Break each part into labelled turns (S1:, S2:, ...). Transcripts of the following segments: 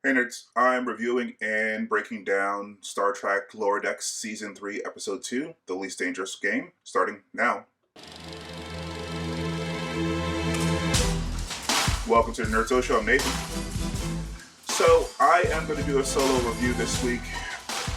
S1: Hey nerds, I'm reviewing and breaking down Star Trek Lower Decks Season 3, Episode 2, The Least Dangerous Game, starting now. Welcome to the Nerd Social, I'm Nathan. So, I am going to do a solo review this week.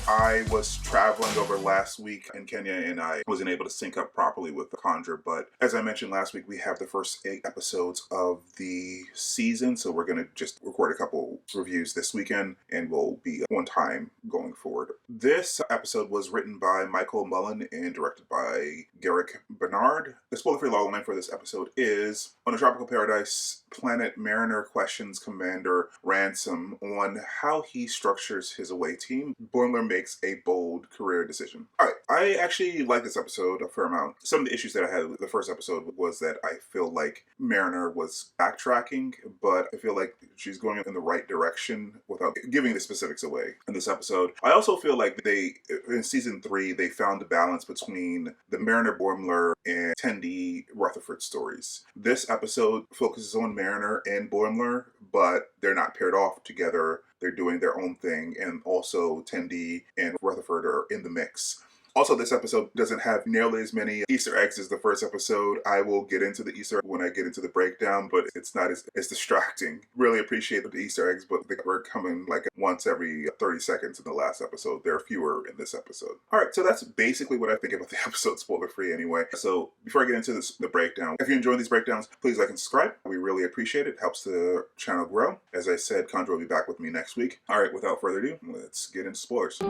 S1: I was traveling over last week in Kenya and I wasn't able to sync up properly with the Conjure, but as I mentioned last week, we have the first 8 episodes of the season, so we're going to just record a couple reviews this weekend and we'll be one time going forward. This episode was written by Michael Mullen and directed by Garrick Bernard. The spoiler-free logline for this episode is, on a tropical paradise, Planet Mariner questions Commander Ransom on how he structures his away team. Boimler makes a bold career decision. Alright, I actually like this episode a fair amount. Some of the issues that I had with the first episode was that I feel like Mariner was backtracking, but I feel like she's going in the right direction without giving the specifics away in this episode. I also feel like in Season 3, they found a balance between the Mariner, Boimler, and Tendi Rutherford stories. This episode focuses on Mariner and Boimler, but they're not paired off together. They're doing their own thing, and also Tendi and Rutherford are in the mix. Also, this episode doesn't have nearly as many Easter eggs as the first episode. I will get into the Easter egg when I get into the breakdown, but it's not as distracting. Really appreciate the Easter eggs, but they were coming like once every 30 seconds in the last episode. There are fewer in this episode. Alright, so that's basically what I think about the episode, spoiler-free anyway. So, before I get into the breakdown, if you enjoy these breakdowns, please like and subscribe. We really appreciate it. It helps the channel grow. As I said, Condra will be back with me next week. Alright, without further ado, let's get into spoilers.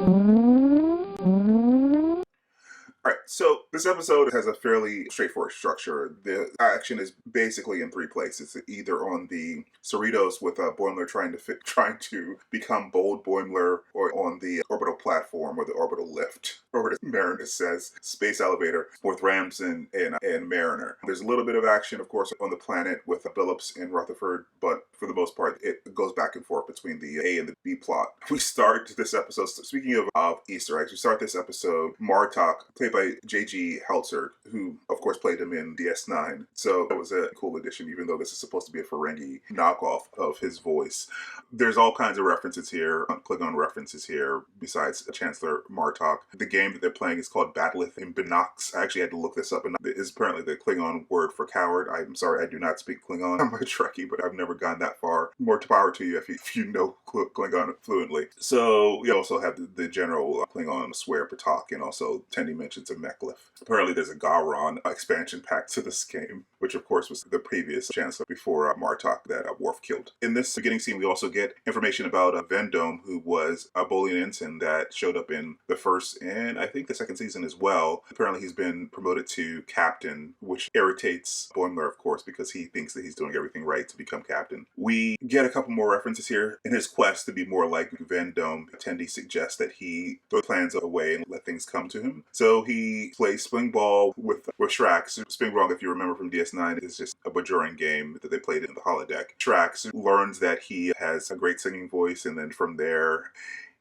S1: Alright, so this episode has a fairly straightforward structure. The action is basically in 3 places. Either on the Cerritos with Boimler trying to become bold Boimler, or on the orbital platform or the orbital lift, or as Mariner says, space elevator with Ransom and Mariner. There's a little bit of action, of course, on the planet with Billups and Rutherford, but for the most part, it goes back and forth between the A and the B plot. We start this episode, speaking of Easter eggs, we start this episode, Martok, played by J.G. Hertzler, who, of course, played him in DS9. So it was a cool addition, even though this is supposed to be a Ferengi knockoff of his voice. There's all kinds of references here, Klingon references here, besides Chancellor Martok. The game that they're playing is called Battleth in Binox. I actually had to look this up, and it is apparently the Klingon word for coward. I'm sorry, I do not speak Klingon. I'm a Trekkie, but I've never gone that far. More to power to you if you know Klingon fluently. So we also have the general Klingon swear Patak, and also Tendi mentions a Mechlif. Apparently there's a Gowron expansion pack to this game, which of course was the previous Chancellor before Martok that Worf killed. In this beginning scene, we also get information about Vendome, who was a Bolian ensign that showed up in the first and I think the second season as well. Apparently he's been promoted to captain, which irritates Boimler, of course, because he thinks that he's doing everything right to become captain. We get a couple more references here. In his quest to be more like Vendome, Tendi suggests that he throw plans away and let things come to him. So he plays spling ball with Shaxs. Spling ball, if you remember from DS9, is just a Bajoran game that they played in the holodeck. Shaxs learns that he has a great singing voice, and then from there,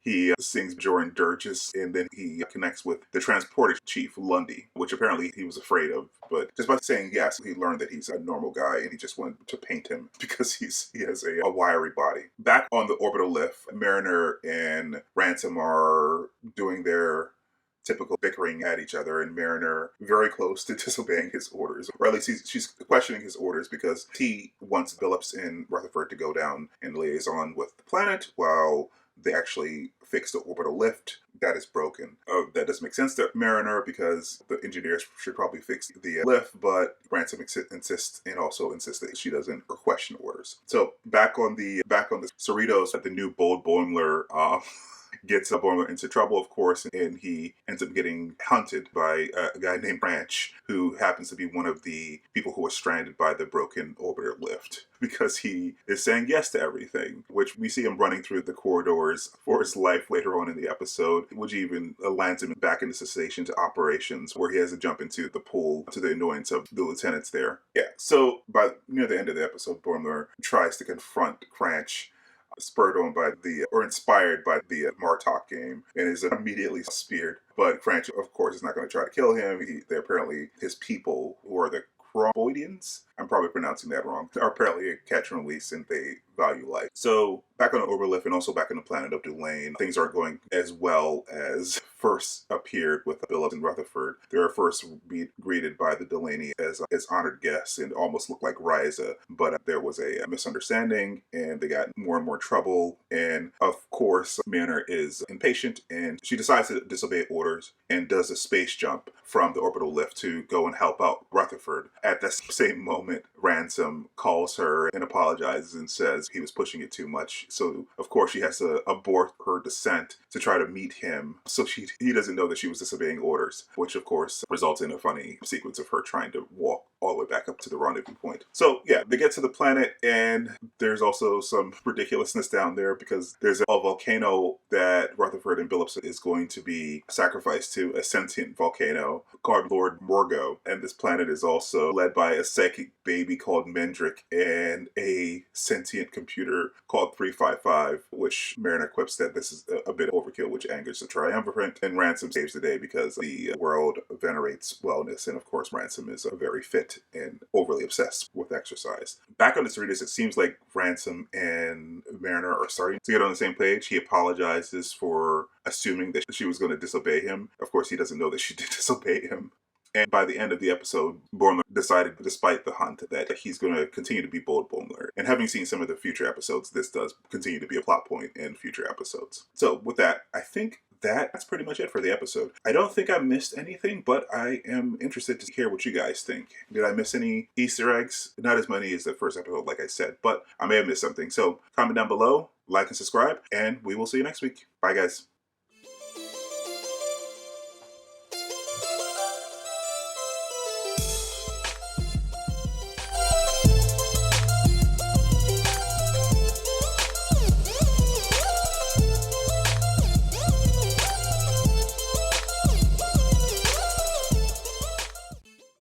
S1: he sings Bajoran dirges, and then he connects with the transporter chief, Lundy, which apparently he was afraid of. But just by saying yes, he learned that he's a normal guy, and he just wanted to paint him because he has a wiry body. Back on the orbital lift, Mariner and Ransom are doing their typical bickering at each other, and Mariner very close to disobeying his orders, or at least she's questioning his orders because he wants Billups and Rutherford to go down and liaison with the planet while they actually fix the orbital lift that is broken. That doesn't make sense to Mariner because the engineers should probably fix the lift, but Ransom insists that she doesn't question orders. So back on the Cerritos, the new bold Boimler gets Boimler into trouble, of course, and he ends up getting hunted by a guy named Branch, who happens to be one of the people who are stranded by the broken orbiter lift, because he is saying yes to everything, which we see him running through the corridors for his life later on in the episode, which even lands him back into cessation to operations, where he has to jump into the pool to the annoyance of the lieutenants there. Yeah, so by near the end of the episode, Boimler tries to confront Cranch, spurred on by inspired by the Martok game, and is immediately speared. But Cranch, of course, is not going to try to kill him. They're apparently his people, who are the Chromoidians. I'm probably pronouncing that wrong, are apparently a catch and release and they value life. So back on Overlift and also back on the planet of Dulane, things aren't going as well as first appeared with Billups and Rutherford. They were first greeted by the Delaney as honored guests and almost looked like Ryza, but there was a misunderstanding and they got more and more trouble. And of course, Manor is impatient and she decides to disobey orders and does a space jump from the orbital lift to go and help out Rutherford. At that same moment, Ransom calls her and apologizes and says he was pushing it too much. So of course she has to abort her descent to try to meet him. So he doesn't know that she was disobeying orders, which of course results in a funny sequence of her trying to walk all the way back up to the rendezvous point. So yeah, they get to the planet and there's also some ridiculousness down there because there's a volcano that Rutherford and Billups is going to be sacrificed to, a sentient volcano called Lord Morgo. And this planet is also led by a psychic baby called Mendrick and a sentient computer called 355, which Mariner quips that this is a bit overkill, which angers the Triumvirate. And Ransom saves the day because the world venerates wellness. And of course, Ransom is very fit and overly obsessed with exercise. Back on the Cerritos, it seems like Ransom and Mariner are starting to get on the same page. He apologizes for assuming that she was going to disobey him. Of course, he doesn't know that she did disobey him. And by the end of the episode, Boimler decided, despite the hunt, that he's going to continue to be bold Boimler. And having seen some of the future episodes, this does continue to be a plot point in future episodes. So with that, I think that's pretty much it for the episode. I don't think I missed anything, but I am interested to hear what you guys think. Did I miss any Easter eggs? Not as many as the first episode, like I said, but I may have missed something. So comment down below, like and subscribe, and we will see you next week. Bye, guys.